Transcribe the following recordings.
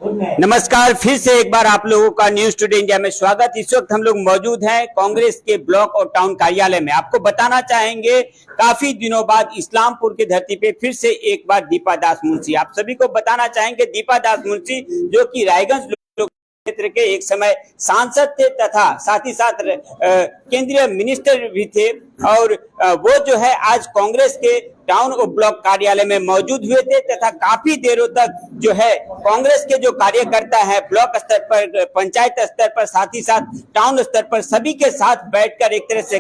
नमस्कार, फिर से एक बार आप लोगों का न्यूज टुडे इंडिया में स्वागत। इस वक्त हम लोग मौजूद हैं कांग्रेस के ब्लॉक और टाउन कार्यालय में। आपको बताना चाहेंगे, काफी दिनों बाद इस्लामपुर की धरती पे फिर से एक बार दीपा दास मुंशी। आप सभी को बताना चाहेंगे, दीपा दास मुंशी जो कि रायगंज क्षेत्र के एक समय सांसद थे तथा साथ ही साथ केंद्रीय मिनिस्टर भी थे, और वो जो है आज कांग्रेस के टाउन और ब्लॉक कार्यालय में मौजूद हुए थे तथा काफी देरों तक जो है कांग्रेस के जो कार्यकर्ता है ब्लॉक स्तर पर, पंचायत स्तर पर, साथ ही साथ टाउन स्तर पर सभी के साथ बैठकर एक तरह से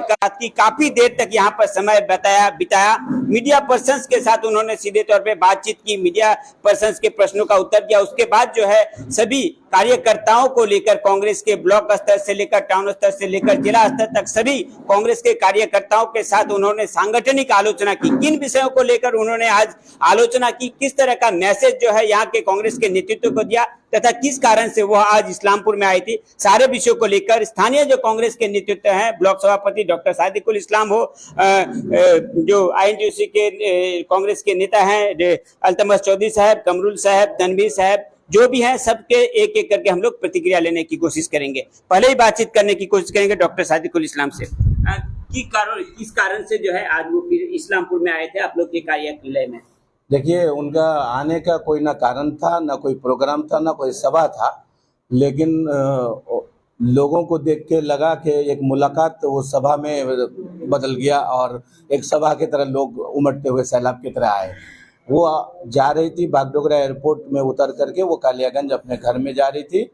काफी देर तक यहाँ पर समय बिताया। मीडिया पर्संस के साथ उन्होंने सीधे तौर पे बातचीत की, मीडिया पर्संस के प्रश्नों का उत्तर दिया। उसके बाद जो है सभी कार्यकर्ताओं को लेकर कांग्रेस के ब्लॉक स्तर से लेकर टाउन स्तर से लेकर जिला स्तर तक सभी कांग्रेस के कार्यकर्ताओं के साथ उन्होंने सांगठनिक आलोचना की। किन विषयों को लेकर उन्होंने आज आलोचना की, किस तरह का मैसेज जो है यहाँ के कांग्रेस के नेतृत्व को दिया तथा किस कारण से वो आज इस्लामपुर में आई थी, सारे विषयों को लेकर स्थानीय जो कांग्रेस के नेतृत्व हैं, ब्लॉक सभापति डॉक्टर सादिकुल इस्लाम हो, जो आईएनटीयूसी के कांग्रेस के नेता हैं अल्तमश चौधरी साहब, कमरुल साहब, तनवीर साहब, जो भी हैं, सबके एक एक करके हम लोग प्रतिक्रिया लेने की कोशिश करेंगे। पहले ही बातचीत करने की कोशिश करेंगे डॉक्टर सादिकुल इस्लाम से। किस कारण से जो है आज वो फिर इस्लामपुर में आए थे आप लोग के कार्यालय में? देखिए, उनका आने का कोई ना कारण था, ना कोई प्रोग्राम था, ना कोई सभा था, लेकिन लोगों को देख के लगा कि एक मुलाकात वो सभा में बदल गया और एक सभा की तरह लोग उमड़ते हुए सैलाब की तरह आए। वो जा रही थी बागडोगरा एयरपोर्ट में उतर करके, वो कालियागंज अपने घर में जा रही थी,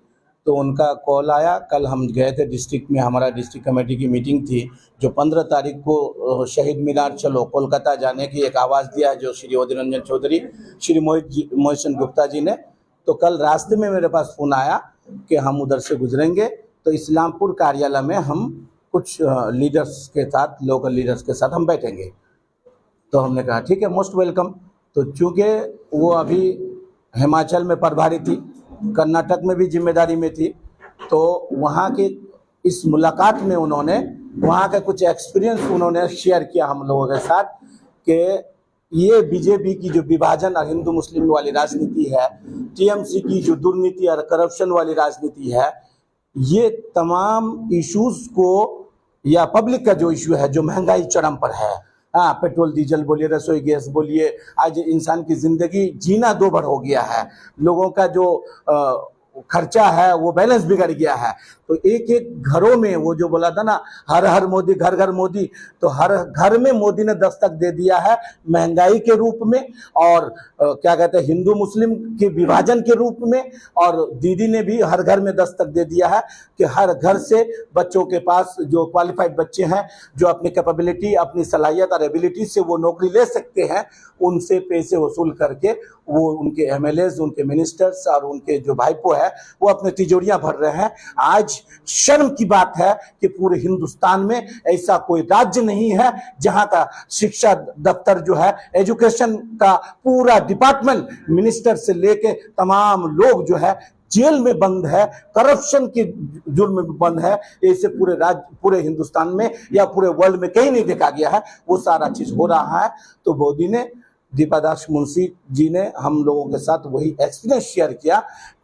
तो उनका कॉल आया। कल हम गए थे डिस्ट्रिक्ट में, हमारा डिस्ट्रिक्ट कमेटी की मीटिंग थी, जो 15 तारीख को शहीद मीनार चलो कोलकाता जाने की एक आवाज़ दिया जो श्री अधीर रंजन चौधरी, श्री मोहित चंद गुप्ता जी ने। तो कल रास्ते में मेरे पास फ़ोन आया कि हम उधर से गुजरेंगे तो इस्लामपुर कार्यालय में हम कुछ लीडर्स के साथ, लोकल लीडर्स के साथ हम बैठेंगे। तो हमने कहा ठीक है, मोस्ट वेलकम। तो चूँकि वो अभी हिमाचल में प्रभारी थी, कर्नाटक में भी जिम्मेदारी में थी, तो वहाँ की इस मुलाकात में उन्होंने वहाँ का कुछ एक्सपीरियंस उन्होंने शेयर किया हम लोगों के साथ कि ये बीजेपी की जो विभाजन और हिंदू मुस्लिम वाली राजनीति है, टीएमसी की जो दुर्नीति और करप्शन वाली राजनीति है, ये तमाम इश्यूज को, या पब्लिक का जो इशू है, जो महंगाई चरम पर है, हाँ, पेट्रोल डीजल बोलिए, रसोई गैस बोलिए, आज इंसान की ज़िंदगी जीना दोभर हो गया है, लोगों का जो खर्चा है वो बैलेंस बिगड़ गया है। तो एक एक घरों में वो जो बोला था ना, हर हर मोदी घर घर मोदी, तो हर घर में मोदी ने दस्तक दे दिया है महंगाई के रूप में, और क्या कहते हैं, हिंदू मुस्लिम के विभाजन के रूप में। और दीदी ने भी हर घर में दस्तक दे दिया है कि हर घर से बच्चों के पास जो क्वालिफाइड बच्चे हैं, जो अपनी कैपेबिलिटी, अपनी सलाहियत और एबिलिटी से वो नौकरी ले सकते हैं, उनसे पैसे वसूल करके वो उनके एमएलएज, उनके मिनिस्टर्स और उनके जो भाईपो है वो अपने तिजोरियां भर रहे हैं। आज शर्म की बात है कि पूरे हिंदुस्तान में ऐसा कोई राज्य नहीं है जहां का शिक्षा दफ्तर जो है, एजुकेशन का पूरा डिपार्टमेंट, मिनिस्टर से लेके तमाम लोग जो है जेल में बंद है, करप्शन के जुर्म में बंद है। ऐसे पूरे राज्य, पूरे हिंदुस्तान में या पूरे वर्ल्ड में कहीं नहीं देखा गया है। वो सारा चीज हो रहा है। तो मोदी ने, दीपा दास मुंशी जी ने हम लोगों के साथ वही एक्सपीरियंस शेयर किया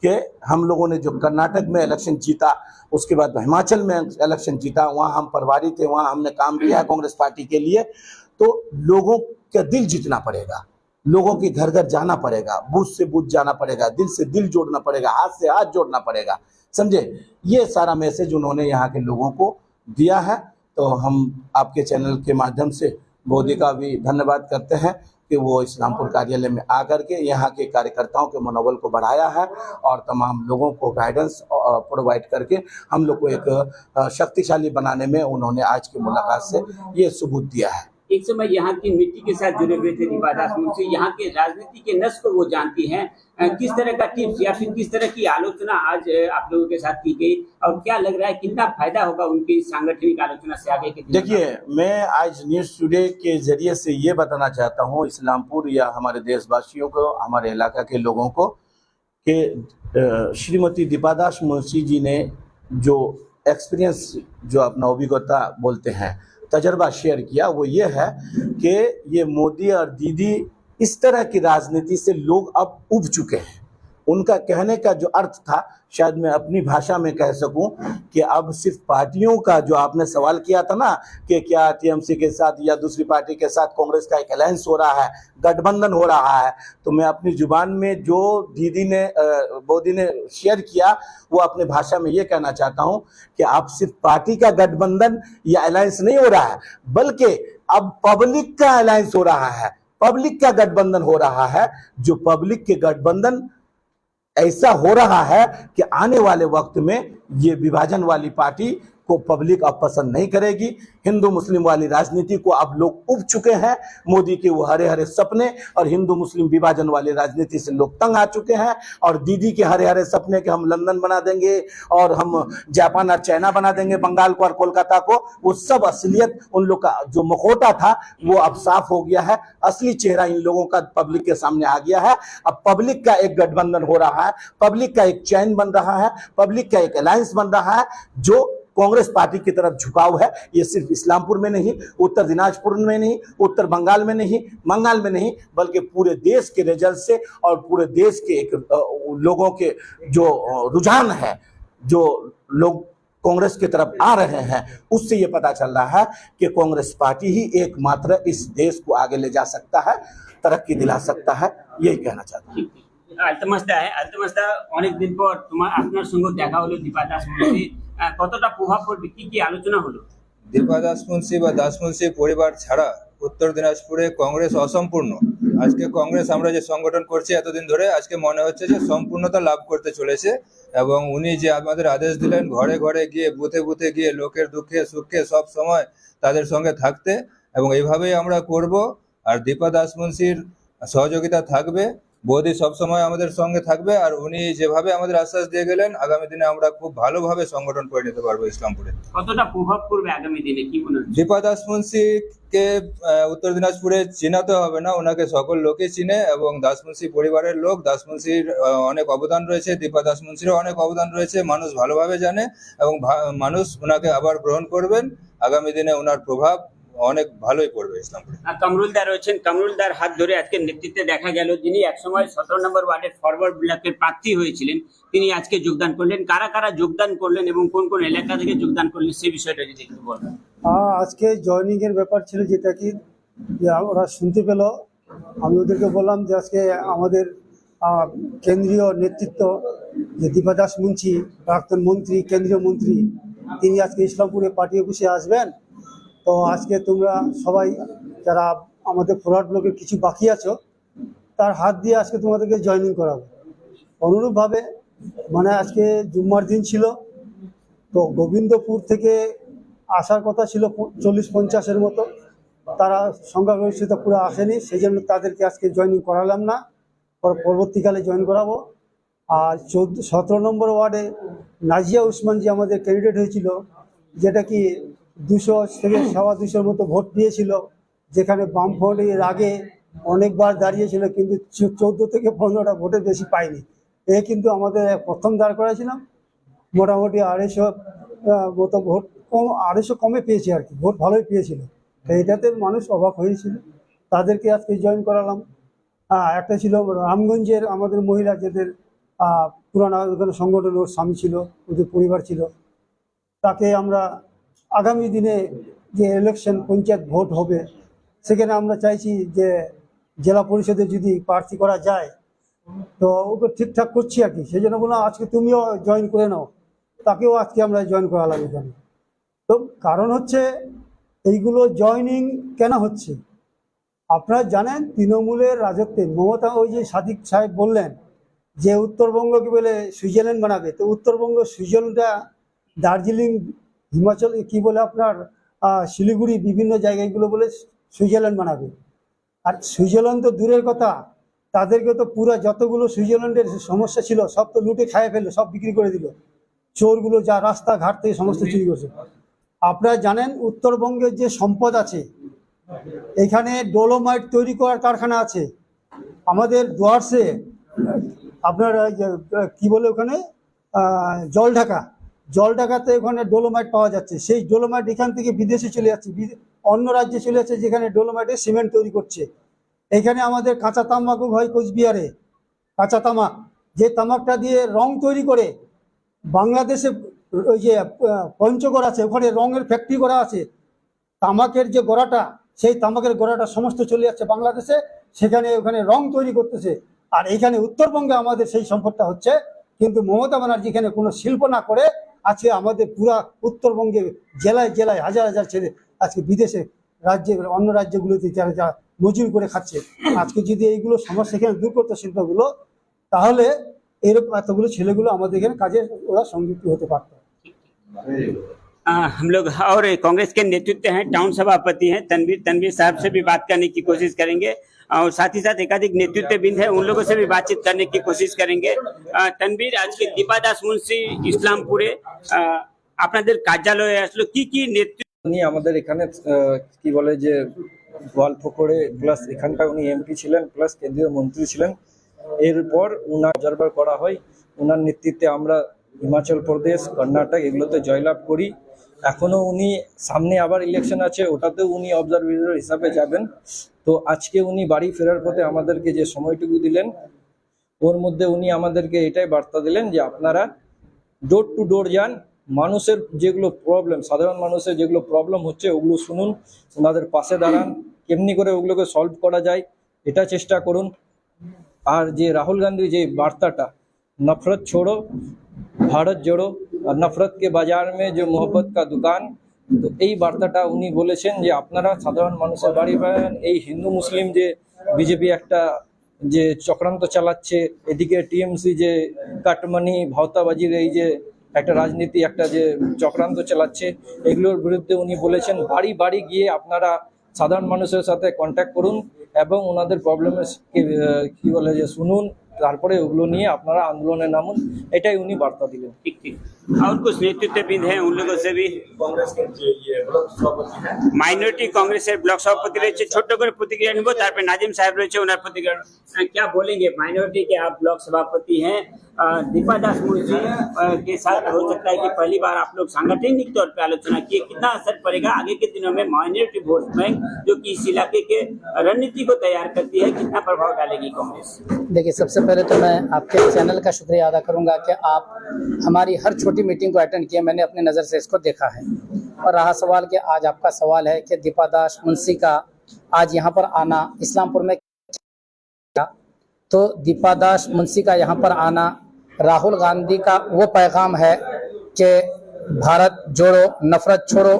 कि हम लोगों ने जो कर्नाटक में इलेक्शन जीता, उसके बाद हिमाचल में इलेक्शन जीता, वहाँ हम प्रभारी थे, वहाँ हमने काम किया है कांग्रेस पार्टी के लिए। तो लोगों का दिल जीतना पड़ेगा, लोगों के घर घर जाना पड़ेगा, बूथ से बूथ जाना पड़ेगा, दिल से दिल जोड़ना पड़ेगा, हाथ से हाथ जोड़ना पड़ेगा, समझे। ये सारा मैसेज उन्होंने यहाँ के लोगों को दिया है। तो हम आपके चैनल के माध्यम से मोदी का भी धन्यवाद करते हैं कि वो इस्लामपुर कार्यालय में आकर के यहाँ के कार्यकर्ताओं के मनोबल को बढ़ाया है और तमाम लोगों को गाइडेंस प्रोवाइड करके हम लोग को एक शक्तिशाली बनाने में उन्होंने आज की मुलाकात से ये सबूत दिया है। एक समय यहाँ की मिट्टी के साथ जुड़े हुए थे दीपा दास मुंशी, यहाँ के राजनीति के नस को वो जानती हैं। किस तरह का टिप्स या फिर किस तरह की आलोचना आज आप लोगों के साथ की गई, और क्या लग रहा है कितना फायदा होगा उनकी सांगठनिक आलोचना से आगे के? देखिए, मैं आज न्यूज़ टुडे के जरिए से ये बताना चाहता हूँ इस्लामपुर या हमारे देशवासियों को, हमारे इलाका के लोगों को, कि श्रीमती दीपा दास मुंशी जी ने जो एक्सपीरियंस, जो अपना अभिज्ञता बोलते हैं, तजर्बा शेयर किया, वो ये है कि ये मोदी और दीदी, इस तरह की राजनीति से लोग अब उब चुके हैं। उनका कहने का जो अर्थ था, शायद मैं अपनी भाषा में कह सकूं कि अब सिर्फ पार्टियों का, जो आपने सवाल किया था ना कि क्या टीएमसी के साथ या दूसरी पार्टी के साथ कांग्रेस का एक अलायंस हो रहा है, गठबंधन हो रहा है, तो मैं अपनी जुबान में जो मोदी ने शेयर किया वो अपनी भाषा में ये कहना चाहता हूं कि अब सिर्फ पार्टी का गठबंधन या अलायंस नहीं हो रहा है, बल्कि अब पब्लिक का अलायंस हो रहा है, पब्लिक का गठबंधन हो रहा है। जो पब्लिक के गठबंधन ऐसा हो रहा है कि आने वाले वक्त में ये विभाजन वाली पार्टी को पब्लिक अब पसंद नहीं करेगी। हिंदू मुस्लिम वाली राजनीति को अब लोग उब चुके हैं, मोदी के वो हरे हरे सपने और हिंदू मुस्लिम विभाजन वाली राजनीति से लोग तंग आ चुके हैं। और दीदी के हरे हरे सपने के हम लंदन बना देंगे और हम जापान और चाइना बना देंगे बंगाल को और कोलकाता को, वो सब असलियत उन लोग का जो मुखौटा था वो अब साफ हो गया है। असली चेहरा इन लोगों का पब्लिक के सामने आ गया है। अब पब्लिक का एक गठबंधन हो रहा है, पब्लिक का एक चैन बन रहा है, पब्लिक का एक अलायंस बन रहा है जो कांग्रेस पार्टी की तरफ झुकाव है। ये सिर्फ इस्लामपुर में नहीं, उत्तर दिनाजपुर में नहीं, उत्तर बंगाल में नहीं, बंगाल में नहीं, बल्कि पूरे देश के रिजल्ट से और पूरे देश के एक लोगों के जो रुझान है, जो लोग कांग्रेस की तरफ आ रहे हैं, उससे ये पता चल रहा है कि कांग्रेस पार्टी ही एकमात्र इस देश को आगे ले जा सकता है, तरक्की दिला सकता है। यही कहना चाहता हूँ। আলতামাস্তা অনেকদিন পর আপনার সঙ্গে দেখা হলো দীপা দাস মুন্সি, কতটা প্রভাব পড়বে, কি কি আলোচনা হলো? দীপা দাসমুন্সি বা দাসমুন্সি পরিবার ছাড়া উত্তর দিনাজপুরে কংগ্রেস অসম্পূর্ণ। আজকে কংগ্রেস আমরা যে সংগঠন করছি এতদিন ধরে, আজকে মনে হচ্ছে যে সম্পূর্ণতা লাভ করতে চলেছে। এবং উনি যে আমাদের আদেশ দিলেন ঘরে ঘরে গিয়ে, বুথে বুথে গিয়ে লোকের দুঃখে সুখে সব সময় তাদের সঙ্গে থাকতে, এবং এইভাবেই আমরা করব। আর দীপা দাসমুন্সির সহযোগিতা থাকবে, বৌদি সবসময় আমাদের সঙ্গে থাকবে। আর উনি যেভাবে আমাদের আশ্বাস দিয়ে গেলেন, আগামী দিনে আমরা খুব ভালোভাবে সংগঠন করে নিতে পারবো ইসলামপুরে। কতটা প্রভাব পড়বে আগামী দিনে কি মনে হচ্ছে? দীপা দাসমুন্সিকে উত্তর দিনাজপুরে চিনাতে হবে না, ওনাকে সকল লোকে চিনে। এবং দাসমুন্সি পরিবারের লোক, দাসমুন্সির অনেক অবদান রয়েছে, দীপা দাসমুন্সিরও অনেক অবদান রয়েছে, মানুষ ভালোভাবে জানে এবং মানুষ ওনাকে আবার গ্রহণ করবেন। আগামী দিনে ওনার প্রভাব অনেক ভালোই পড়বে ইসলামপুরে। কামরুলদার রয়েছেন, কামরুলদার হাত ধরে আজকে নেতৃত্বে দেখা গেল, যিনি একসময় 17 নম্বর ওয়ার্ডের ফরওয়ার্ড ব্লকের প্রার্থী হয়েছিলেন, তিনি আজকে যোগদান করলেন। কারা কারা যোগদান করলেন এবং কোন কোন এলাকা থেকে যোগদান করলেন সেই বিষয়টা যদি একটু বলেন। আজকে জয়নিং এর ব্যাপার ছিল, যেটা কি যে ওরা শুনতে পেল। আমি ওদেরকে বললাম যে আজকে আমাদের কেন্দ্রীয় নেতৃত্ব যে দীপা দাস মুন্সি, প্রাক্তন মন্ত্রী, কেন্দ্রীয় মন্ত্রী, তিনি আজকে ইসলামপুরে পার্টি অফিসে আসবেন। তো আজকে তোমরা সবাই যারা আমাদের ফরওয়ার্ড ব্লকের কিছু বাকি আছো, তার হাত দিয়ে আজকে তোমাদেরকে জয়েনিং করাবো। অনুরূপভাবে মানে আজকে জুম্মার দিন ছিল, তো গোবিন্দপুর থেকে আসার কথা ছিল 40-50-এর মতো, তারা সংখ্যাগরিষ্ঠতা পুরো আসেনি, সেই জন্য তাদেরকে আজকে জয়েনিং করালাম না, পরবর্তীকালে জয়েন করাবো। আর 17 নম্বর ওয়ার্ডে নাজিয়া উসমান যে আমাদের ক্যান্ডিডেট হয়েছিল, যেটা কি 200 থেকে 250-এর মতো ভোট পেয়েছিল, যেখানে বামফ্রন্ট এর আগে অনেকবার দাঁড়িয়েছিল কিন্তু 14 থেকে 15টা ভোটের বেশি পায়নি। এ কিন্তু আমাদের প্রথম দাঁড় করাছিলাম, মোটামুটি 250 মতো ভোট কম, 250 কমে পেয়েছে আর কি, ভোট ভালোই পেয়েছিল। তো এটাতে মানুষ অবাক হয়েছিল, তাদেরকে আজকে জয়েন করালাম। একটা ছিল রামগঞ্জের আমাদের মহিলা, যাদের পুরানো ওখানে সংগঠন, ওর স্বামী ছিল, ওদের পরিবার ছিল, তাকে আমরা আগামী দিনে যে ইলেকশন পঞ্চায়েত ভোট হবে, সেখানে আমরা চাইছি যে জেলা পরিষদে যদি প্রার্থী করা যায়, তো ওকে ঠিকঠাক করছি আর কি। সেই জন্য বললাম আজকে তুমিও জয়েন করে নাও, তাকেও আজকে আমরা জয়েন করালাম এখানে। তো কারণ হচ্ছে এইগুলো জয়েনিং কেন হচ্ছে, আপনারা জানেন তৃণমূলের রাজত্বে মমতা, ওই যে সাদিক সাহেব বললেন যে উত্তরবঙ্গকে বলে সুইজারল্যান্ড বানাবে, তো উত্তরবঙ্গ সুইজারল্যান্ডটা দার্জিলিং, হিমাচল, কি বলে আপনার শিলিগুড়ি, বিভিন্ন জায়গাগুলো বলে সুইজারল্যান্ড বানাবে। আর সুইজারল্যান্ড তো দূরের কথা, তাদেরকে তো পুরো যতগুলো সুইজারল্যান্ডের সমস্যা ছিল সব তো লুটে খাইয়ে ফেললো, সব বিক্রি করে দিল চোরগুলো, যা রাস্তাঘাট থেকে সমস্ত চুরি করছে। আপনারা জানেন উত্তরবঙ্গের যে সম্পদ আছে, এখানে ডোলোমাইট তৈরি করার কারখানা আছে। আমাদের ডুয়ার্সে আপনার কি বলে ওখানে জলঢাকাতে ওখানে ডোলোমাইট পাওয়া যাচ্ছে। সেই ডোলোমাইট এখান থেকে বিদেশে চলে যাচ্ছে, অন্য রাজ্যে চলে যাচ্ছে, যেখানে ডোলোমাইটের সিমেন্ট তৈরি করছে। এখানে আমাদের কাঁচা তামাকও হয় কোচবিহারে, কাঁচা তামাক যে তামাকটা দিয়ে রং তৈরি করে বাংলাদেশে ওই যে পঞ্চগড় আছে, ওখানে রঙের ফ্যাক্টরি করা আছে। তামাকের যে গোড়াটা, সেই তামাকের গোড়াটা সমস্ত চলে যাচ্ছে বাংলাদেশে, সেখানে ওখানে রং তৈরি করতেছে। আর এখানে উত্তরবঙ্গে আমাদের সেই সম্পদটা হচ্ছে। কিন্তু মমতা ব্যানার্জি এখানে কোনো শিল্প না করে আজকে আমাদের পুরা উত্তরবঙ্গে জেলায় জেলায় হাজার হাজার ছেলে আজকে বিদেশে রাজ্যে অন্য রাজ্যগুলোতে যারা মজুরি করে খাচ্ছে। আজকে যদি এইগুলো সমস্যা এখানে দূর করতো শিল্পগুলো, তাহলে এরকম এতগুলো ছেলেগুলো আমাদের এখানে কাজে ওরা সংযুক্ত হতে পারতো। हम लोग और कांग्रेस के नेतृत्व हैं, टाउन सभापति हैं तनवीर साहब से भी बात करने की कोशिश करेंगे और साथ ही साथ एकाधिक नेतृत्व बिंद है, उन लोगों से भी बातचीत करने की कोशिश करेंगे। तनवीर, आज के दीपादास मुंशी इस्लामपुरे আপনাদের কার্যালয়ে আসলো, কি কি নেতৃত্ব উনি আমাদের এখানে কি বলে যে গোয়ালপুকুরে প্লাস এখানকার উনি এমপি ছিলেন প্লাস কেন্দ্রীয় মন্ত্রী ছিলেন। এরপর উনার অবজারভার করা হয়, উনার নেতৃত্বে আমরা হিমাচল প্রদেশ, কর্ণাটক এগুলোতে জয়লাভ করি। এখনো উনি সামনে আবার ইলেকশন আছে, ওটাতেও উনি অবজারভেটর হিসাবে যাবেন। তো আজকে উনি বাড়ি ফেরার পথে আমাদেরকে যে সময়টুকু দিলেন, ওর মধ্যে উনি আমাদেরকে এটাই বার্তা দিলেন যে আপনারা ডোর টু ডোর যান, মানুষের যেগুলো প্রবলেম, সাধারণ মানুষের যেগুলো প্রবলেম হচ্ছে ওগুলো শুনুন, ওনাদের পাশে দাঁড়ান, কেমনি করে ওগুলোকে সলভ করা যায় এটা চেষ্টা করুন। আর যে রাহুল গান্ধীর যে বার্তাটা, নফরত ছোড়ো ভারত জোড়ো, আর নফরত কে বাজার মে যে মোহব্বত কা দোকান, তো এই বার্তাটা উনি বলেছেন যে আপনারা সাধারণ মানুষের বাড়ি পাবেন। এই হিন্দু মুসলিম যে বিজেপি একটা যে চক্রান্ত চালাচ্ছে, এদিকে টিএমসি যে কাটমানি ভাওতাবাজির এই যে একটা রাজনীতি, একটা যে চক্রান্ত চালাচ্ছে, এগুলোর বিরুদ্ধে উনি বলেছেন বাড়ি বাড়ি গিয়ে আপনারা সাধারণ মানুষের সাথে কন্ট্যাক্ট করুন এবং ওনাদের প্রবলেমের কি বলে যে শুনুন, তারপরে ওগুলো নিয়ে আপনারা আন্দোলনে নামুন, এটাই উনি বার্তা দিলেন। ठीक ठीक और कुछ नेतृत्व बिंद हैं, उन लोगों से भी कांग्रेस के ये ब्लॉक सभापति हैं মাইনরিটি কংগ্রেসের ব্লক সভাপতি রয়েছে, ছোট্ট করে প্রতিক্রিয়া নিব, তারপর নাজিম সাহেব রয়েছে, ওনার প্রতিক্রিয়া क्या बोलेंगे। माइनॉरिटी के आप ब्लॉक सभापति हैं, दीपादास मुंशी के साथ हो सकता है कि पहली बार आप लोग सांगठनिक तौर पे आलोचना किए, कितना असर पड़ेगा आगे के दिनों में माइनॉरिटी वोट बैंक जो कि इस इलाके के रणनीति को तैयार करती है, कितना प्रभाव डालेगी कांग्रेस। देखिए, सबसे पहले तो मैं आपके चैनल का शुक्रिया अदा करूंगा कि आप हमारी हर छोटी मीटिंग को अटेंड किए, मैंने अपनी नज़र से इसको देखा है। और रहा सवाल कि आज आपका सवाल है कि दीपादास मुंशी का आज यहाँ पर आना इस्लामपुर में, तो दीपादास मुंशी का यहाँ पर आना राहुल गांधी का वो पैगाम है कि भारत जोड़ो नफरत छोड़ो,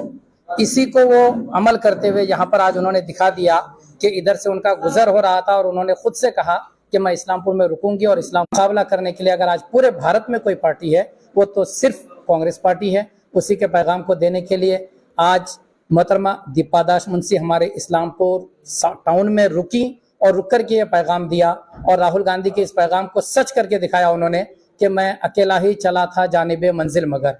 इसी को वो अमल करते हुए यहाँ पर आज उन्होंने दिखा दिया कि इधर से उनका गुजर हो रहा था और उन्होंने खुद से कहा कि मैं इस्लामपुर में रुकूंगी और इस्लाम मुकाबला करने के लिए अगर आज पूरे भारत में कोई पार्टी है वो तो सिर्फ कांग्रेस पार्टी है। उसी के पैगाम को देने के लिए आज मोहतरमा दीपादास मुंशी हमारे इस्लामपुर टाउन में रुकी और रुक कर के ये पैगाम दिया और राहुल गांधी के इस पैगाम को सच करके दिखाया उन्होंने कि मैं अकेला ही चला था जानिबे मंजिल मगर।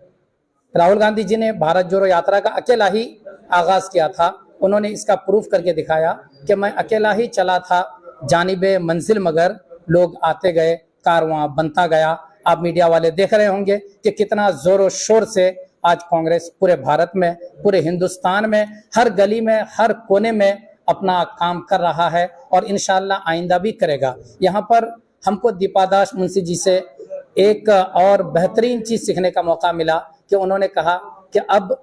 राहुल गांधी जी ने भारत जोड़ो यात्रा का अकेला ही आगाज किया था, उन्होंने इसका प्रूफ करके दिखाया कि मैं अकेला ही चला था जानिबे मंजिल मगर, लोग आते गए, कारवां बनता गया। आप मीडिया वाले देख रहे होंगे कि कितना जोरों शोर से आज कांग्रेस पूरे भारत में, पूरे हिंदुस्तान में, हर गली में, हर कोने में अपना काम कर रहा है और इंशाअल्लाह आइंदा भी करेगा। यहाँ पर हमको दीपादास मुंशी जी से एक और बेहतरीन चीज सीखने का मौका मिला कि उन्होंने कहा कि अब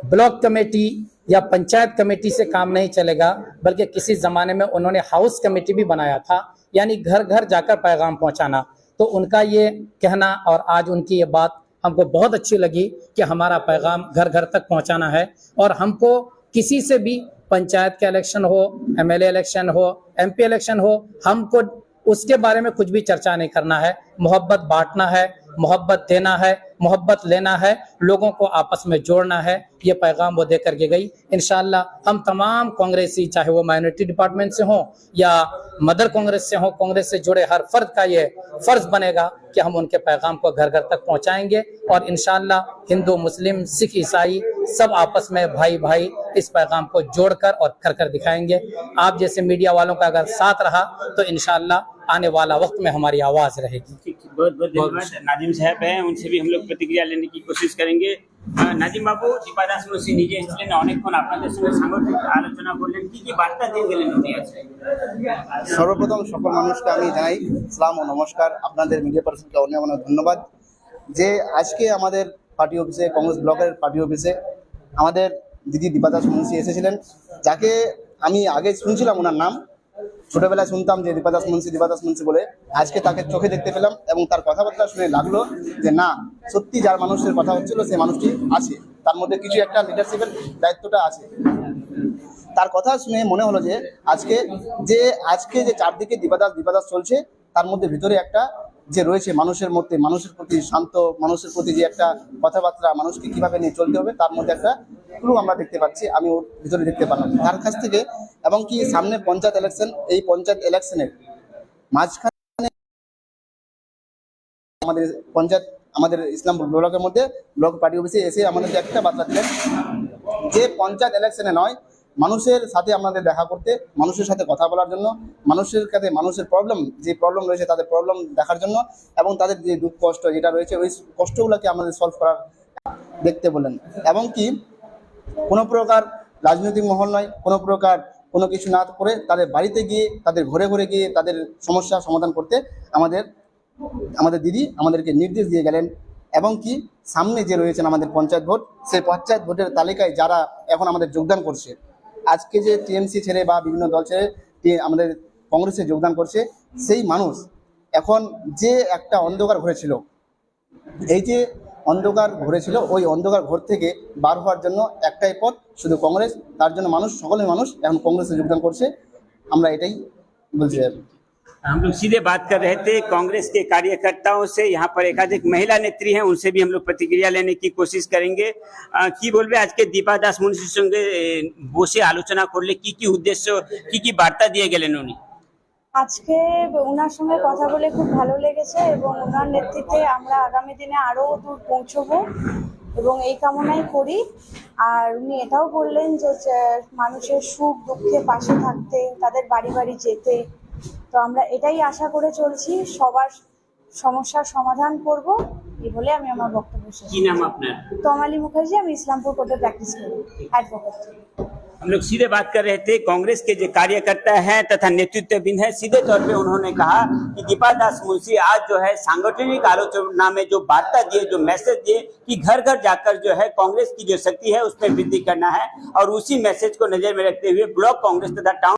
ब्लॉक कमेटी या पंचायत कमेटी से काम नहीं चलेगा, बल्कि किसी जमाने में उन्होंने हाउस कमेटी भी बनाया था, यानी घर घर जाकर पैगाम पहुंचाना। तो उनका ये कहना और आज उनकी ये बात हमको बहुत अच्छी लगी कि हमारा पैगाम घर घर तक पहुंचाना है और हमको किसी से भी पंचायत के इलेक्शन हो, एमएलए इलेक्शन हो, एमपी इलेक्शन हो, हमको उसके बारे में कुछ भी चर्चा नहीं करना है। मोहब्बत बांटना है, मोहब्बत देना है, मोहब्बत लेना है, लोगों को आपस में जोड़ना है, ये पैगाम वो दे करके गई। इंशाअल्लाह हम तमाम कांग्रेसी, चाहे वो माइनॉरिटी डिपार्टमेंट से हो या मदर कांग्रेस से हो, कांग्रेस से जुड़े हर फर्द का ये फर्ज बनेगा कि हम उनके पैगाम को घर घर तक पहुंचाएंगे और इंशाअल्लाह हिंदू मुस्लिम सिख ईसाई सब आपस में भाई भाई इस पैगाम को जोड़कर और कर कर दिखाएंगे। आप जैसे मीडिया वालों का अगर साथ रहा तो इंशाअल्लाह आने वाला वक्त में हमारी आवाज रहेगी। ठीक ठीक, बहुत बहुत धन्यवाद। नाजिम साहब हैं, उनसे भी हम लोग प्रतिक्रिया लेने की कोशिश करेंगे। নাজিম বাবু, দীপাদাস মুন্সি নিজে এসেছিলেন, অনেকক্ষণ আপনাদের সঙ্গে সাংগঠনিক আলোচনা করলেন, কি কি বার্তা দিয়ে গেলেন উনি আছে? সর্বপ্রথম সকল মানুষকে আমি জানাই সালাম ও নমস্কার। আপনাদের মিডিয়া পার্সনকে অনেক অনেক ধন্যবাদ যে আজকে আমাদের পার্টি অফিসে, কংগ্রেস ব্লকের পার্টি অফিসে আমাদের দিদি দীপাদাস মুন্সি এসেছিলেন, যাকে আমি আগে শুনছিলাম ওনার নাম, ছোটবেলায় শুনতাম যে দীপাদাস মুন্সি বলে। আজকে তাকে চোখে দেখতে পেলাম এবং তার কথাবার্তা শুনে লাগলো যে না, সত্যি যার মানুষের কথা হচ্ছিল সেই মানুষটি আছে, তার মধ্যে কিছু একটা লিডারশিপের দায়িত্বটা আছে। তার কথা শুনে মনে হলো যে আজকে যে চারদিকে দীপাদাস চলছে, তার মধ্যে ভিতরে একটা যে রয়েছে মানুষের মধ্যে, মানুষের প্রতি শান্ত, মানুষের প্রতি যে একটা কথাবার্তা, মানুষকে কিভাবে নিয়ে চলতে হবে, তার মধ্যে একটা ক্লু আমরা দেখতে পাচ্ছি, আমি ওর ভিতরে দেখতে পারলাম তার কাছ থেকে। এবং কি সামনে পঞ্চায়েত ইলেকশন, এই পঞ্চায়েত ইলেকশনের মাঝখানে আমাদের ইসলামপুর ব্লকের মধ্যে ব্লক পার্টি অফিসে এসে আমাদেরকে একটা বার্তা দিলেন যে পঞ্চায়েত ইলেকশনে নয়, মানুষের সাথে আমাদের দেখা করতে, মানুষের সাথে কথা বলার জন্য, মানুষের কাছে মানুষের যে প্রবলেম রয়েছে তাদের প্রবলেম দেখার জন্য, এবং তাদের যে দুঃখ কষ্ট যেটা রয়েছে ওই কষ্টগুলোকে আমাদের সলভ করার দেখতে বলেন। এবং কি কোনো প্রকার রাজনৈতিক মহল নয়, কোনো প্রকার কোনো কিছু না করে তাদের বাড়িতে গিয়ে, তাদের ঘরে ঘরে গিয়ে তাদের সমস্যা সমাধান করতে আমাদের দিদি আমাদেরকে নির্দেশ দিয়ে গেলেন। এবং কি সামনে যে রয়েছেন আমাদের পঞ্চায়েত ভোট, সেই পঞ্চায়েত ভোটের তালিকায় যারা এখন আমাদের যোগদান করছে, আজকে যে টিএমসি ছেড়ে বা বিভিন্ন দল ছেড়ে আমাদের কংগ্রেসে যোগদান করছে, সেই মানুষ এখন যে একটা অন্ধকার ঘরে ছিল, এই যে অন্ধকার ঘরে ছিল, ওই অন্ধকার ঘর থেকে বার হওয়ার জন্য একটাই পথ, শুধু কংগ্রেস। তার জন্য সকলের মানুষ এখন কংগ্রেসে যোগদান করছে, আমরা এটাই বলছি। हम लोग सीधे बात कर रहे थे कांग्रेस के कार्यकर्ताओं से। यहाँ पर एकाधिक महिला नेत्री हैं, उनसे भी हम लोग प्रतिक्रिया लेने की कोशिश करेंगे। কি বলবে আজকে দীপাদাস মুন্সির সঙ্গে বসে আলোচনা করলে কি কি উদ্দেশ্য, কি বার্তা দিয়ে গেলেন উনি? আজকে ওনার সঙ্গে কথা বলে খুব ভালো লেগেছে এবং ওনার নেতৃত্বে আমরা আগামী দিনে আরো দূর পৌঁছবো এবং এই কামনাই করি। আর উনি এটাও বললেন যে মানুষের সুখ দুঃখে পাশে থাকতে, তাদের বাড়ি বাড়ি যেতে। তো আমরা এটাই আশা করে চলছি, সবার সমস্যার সমাধান করব, এই বলে আমি আমার বক্তব্য শেষ কি নাম আপনার? তমালি মুখার্জি, আমি ইসলামপুর কোর্টে প্র্যাকটিস করি, অ্যাডভোকেট। हम लोग सीधे बात कर रहे थे कांग्रेस के जो कार्यकर्ता हैं तथा नेतृत्वबिंद हैं, सीधे तौर पे उन्होंने कहा कि दीपादास मुंशी आज जो है सांगठनिक आलोचना में जो वार्ता दिए, जो मैसेज दिए कि घर घर जाकर जो है कांग्रेस की जो शक्ति है उसमें वृद्धि करना है, और उसी मैसेज को नजर में रखते हुए ब्लॉक कांग्रेस तथा टाउन